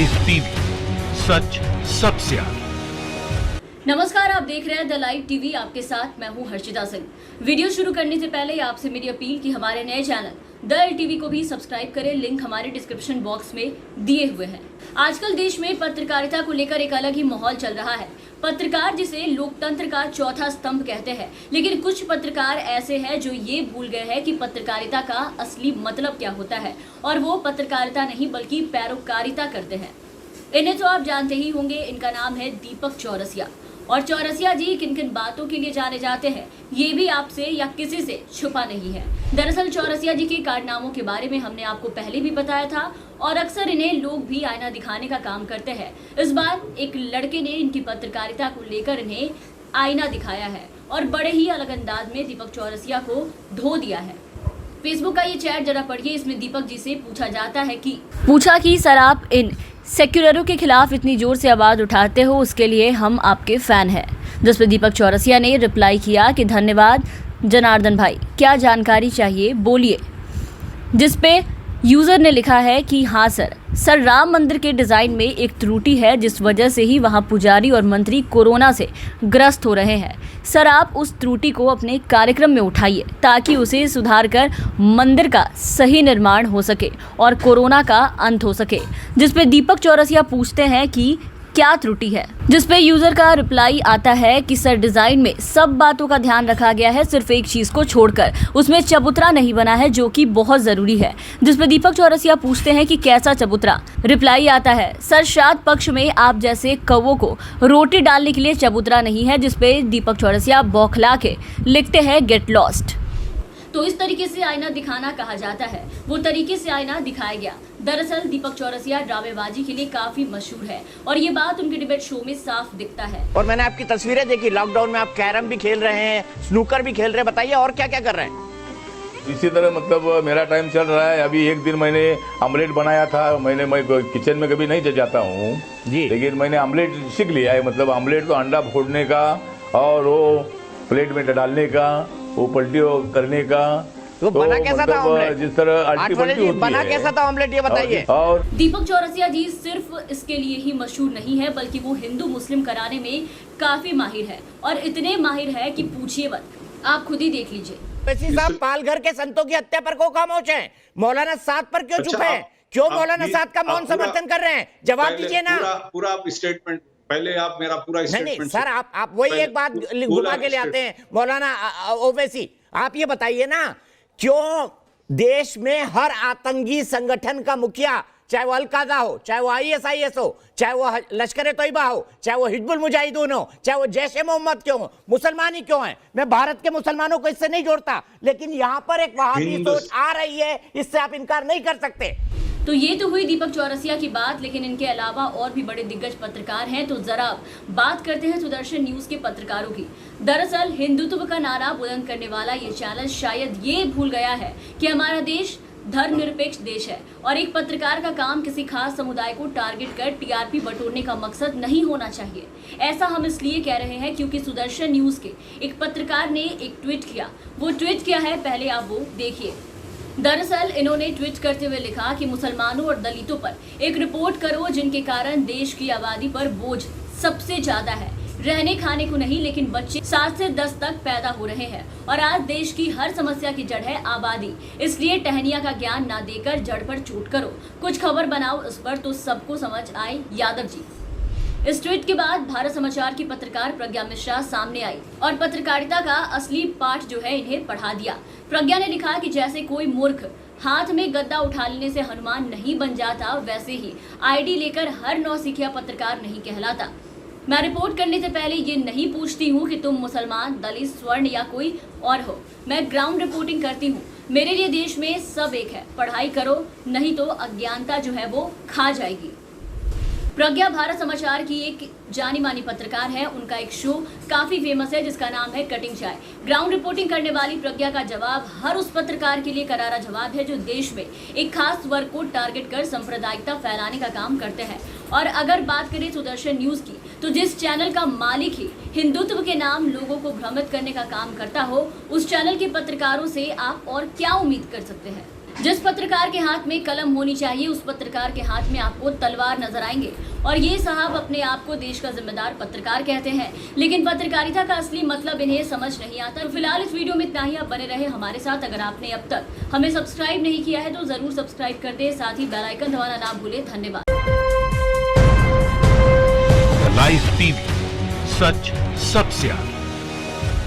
इस टीवी, सच सबसे आगे। नमस्कार, आप देख रहे हैं द लाइव टीवी। आपके साथ मैं हूं हर्षिता सिंह। वीडियो शुरू करने से पहले आपसे मेरी अपील कि हमारे नए चैनल द टीवी को भी सब्सक्राइब करें। लिंक हमारे डिस्क्रिप्शन बॉक्स में दिए हुए हैं। आजकल देश में पत्रकारिता को लेकर एक अलग ही माहौल चल रहा है। पत्रकार जिसे लोकतंत्र का चौथा स्तंभ कहते हैं, लेकिन कुछ पत्रकार ऐसे हैं जो ये भूल गए हैं कि पत्रकारिता का असली मतलब क्या होता है, और वो पत्रकारिता नहीं बल्कि पैरोकारिता करते हैं। इन्हें तो आप जानते ही होंगे। इनका नाम है दीपक चौरसिया। और चौरसिया जी किन किन बातों के लिए जाने जाते हैं, ये भी आपसे या किसी से छुपा नहीं है। दरअसल चौरसिया जी के कारनामों के बारे में हमने आपको पहले भी बताया था, और अक्सर इन्हें लोग भी आईना दिखाने का काम करते हैं। इस बार एक लड़के ने इनकी पत्रकारिता को लेकर इन्हें आईना दिखाया है, और बड़े ही अलग अंदाज में दीपक चौरसिया को धो दिया है। फेसबुक का ये चैट जरा पढ़िए। इसमें दीपक जी से पूछा कि सर, आप इन सेक्युलरों के खिलाफ इतनी जोर से आवाज़ उठाते हो, उसके लिए हम आपके फ़ैन हैं। जिस पर दीपक चौरसिया ने रिप्लाई किया कि धन्यवाद जनार्दन भाई, क्या जानकारी चाहिए बोलिए। जिस पे यूज़र ने लिखा है कि हाँ सर, राम मंदिर के डिज़ाइन में एक त्रुटि है, जिस वजह से ही वहाँ पुजारी और मंत्री कोरोना से ग्रस्त हो रहे हैं। सर, आप उस त्रुटि को अपने कार्यक्रम में उठाइए ताकि उसे सुधार कर मंदिर का सही निर्माण हो सके और कोरोना का अंत हो सके। जिस पे दीपक चौरसिया पूछते हैं कि क्या त्रुटि है, जिस पे यूजर का रिप्लाई आता है कि सर, डिजाइन में सब बातों का ध्यान रखा गया है, सिर्फ एक चीज को छोड़कर उसमें चबूतरा नहीं बना है, जो कि बहुत जरूरी है। जिस पे दीपक चौरसिया पूछते हैं कि कैसा चबूतरा। रिप्लाई आता है, सर, श्राद्ध पक्ष में आप जैसे कौवों को रोटी डालने के लिए चबूतरा नहीं है। जिस पे दीपक चौरसिया बौखला के लिखते हैं गेट लॉस्ट। तो इस तरीके से आईना दिखाना कहा जाता है, वो तरीके से आईना दिखाया गया। दरअसल दीपक चौरसिया ड्रामेबाजी के लिए काफी मशहूर है, और ये बात उनके डिबेट शो में साफ दिखता है। और मैंने आपकी तस्वीरें देखी, लॉकडाउन में आप कैरम भी खेल रहे हैं, स्नूकर भी खेल रहे हैं। बताइए और क्या क्या कर रहे हैं? इसी तरह मतलब मेरा टाइम चल रहा है। अभी एक दिन मैंने आमलेट बनाया था। मैं किचन में कभी नहीं जाता हूँ जी, लेकिन मैंने आमलेट सीख लिया है। मतलब आमलेट तो अंडा फोड़ने का, और वो प्लेट में डालने का, वो पलटी करने का। तो बना कैसा था ऑमलेट? जिस तरह अल्टी पल्टी होती बना है। कैसा था ऑमलेट, ये बताइए। और दीपक चौरसिया जी सिर्फ इसके लिए ही मशहूर नहीं है, बल्कि वो हिंदू मुस्लिम कराने में काफी माहिर है, और इतने माहिर है कि पूछिए मत। आप खुद ही देख लीजिए। वैसी साहब, पालघर के संतों की हत्या पर को खामोश हैं, मौलाना साद पर क्यों चुप हैं? क्यों मौलाना साद का मौन समर्थन कर रहे हैं? जवाब दीजिए ना। पूरा स्टेटमेंट पहले आप मेरा पूरा स्टेटमेंट। नहीं सर, आप वही एक बात घुमा के ले आते हैं। मौलाना ओवैसी, आप ये बताइए ना, क्यों देश में हर आतंकी संगठन का मुखिया, चाहे वो अल-कायदा हो, चाहे वो ISIS हो, चाहे वो लश्कर-ए-तोयबा हो, चाहे वो हिजबुल मुजाहिदीन हो, चाहे वो जैश-ए-मोहम्मद क्यों हो, मुसलमान ही क्यों हैं? मैं भारत के मुसलमानों को इससे नहीं जोड़ता, लेकिन यहां पर एक वहाबी सोच आ रही है, इससे आप इनकार नहीं कर सकते। तो ये तो हुई दीपक चौरसिया की बात, लेकिन इनके अलावा और भी बड़े दिग्गज पत्रकार हैं। तो जरा बात करते हैं सुदर्शन न्यूज के पत्रकारों की। दरअसल हिंदुत्व का नारा बुलंद करने वाला ये चैनल शायद ये भूल गया है कि हमारा देश धर्मनिरपेक्ष देश है, और एक पत्रकार का काम किसी खास समुदाय को टारगेट कर TRP बटोरने का मकसद नहीं होना चाहिए। ऐसा हम इसलिए कह रहे हैं क्योंकि सुदर्शन न्यूज के एक पत्रकार ने एक ट्वीट किया। वो ट्वीट क्या है, पहले आप वो देखिए। दरअसल इन्होंने ट्वीट करते हुए लिखा कि मुसलमानों और दलितों पर एक रिपोर्ट करो, जिनके कारण देश की आबादी पर बोझ सबसे ज्यादा है। रहने खाने को नहीं, लेकिन बच्चे 7 से 10 तक पैदा हो रहे हैं, और आज देश की हर समस्या की जड़ है आबादी। इसलिए टहनिया का ज्ञान ना देकर जड़ पर चोट करो, कुछ खबर बनाओ इस पर, तो सबको समझ आए। यादव जी। इस ट्वीट के बाद भारत समाचार की पत्रकार प्रज्ञा मिश्रा सामने आई, और पत्रकारिता का असली पाठ जो है इन्हें पढ़ा दिया। प्रज्ञा ने लिखा कि जैसे कोई मूर्ख हाथ में गद्दा उठा लेने से हनुमान नहीं बन जाता, वैसे ही ID लेकर हर नौसिखिया पत्रकार नहीं कहलाता। मैं रिपोर्ट करने से पहले ये नहीं पूछती हूँ कि तुम मुसलमान, दलित, स्वर्ण या कोई और हो। मैं ग्राउंड रिपोर्टिंग करती हूँ। मेरे लिए देश में सब एक है। पढ़ाई करो, नहीं तो अज्ञानता जो है वो खा जाएगी। प्रज्ञा भारत समाचार की एक जानी मानी पत्रकार है। उनका एक शो काफी फेमस है जिसका नाम है कटिंग चाय। ग्राउंड रिपोर्टिंग करने वाली प्रज्ञा का जवाब हर उस पत्रकार के लिए करारा जवाब है जो देश में एक खास वर्ग को टारगेट कर सांप्रदायिकता फैलाने का काम करते हैं। और अगर बात करें सुदर्शन न्यूज की, तो जिस चैनल का मालिक ही हिंदुत्व के नाम लोगों को भ्रमित करने का काम करता हो, उस चैनल के पत्रकारों से आप और क्या उम्मीद कर सकते हैं। जिस पत्रकार के हाथ में कलम होनी चाहिए उस पत्रकार के हाथ में आपको तलवार नजर आएंगे। और ये साहब अपने आप को देश का जिम्मेदार पत्रकार कहते हैं, लेकिन पत्रकारिता का असली मतलब इन्हें समझ नहीं आता। तो फिलहाल इस वीडियो में इतना ही। आप बने रहे हमारे साथ। अगर आपने अब तक हमें सब्सक्राइब नहीं किया है तो जरूर सब्सक्राइब कर दे, साथ ही बेल आइकन दबाना ना भूले। धन्यवाद। लाइव टीवी, सच सबसे आगे।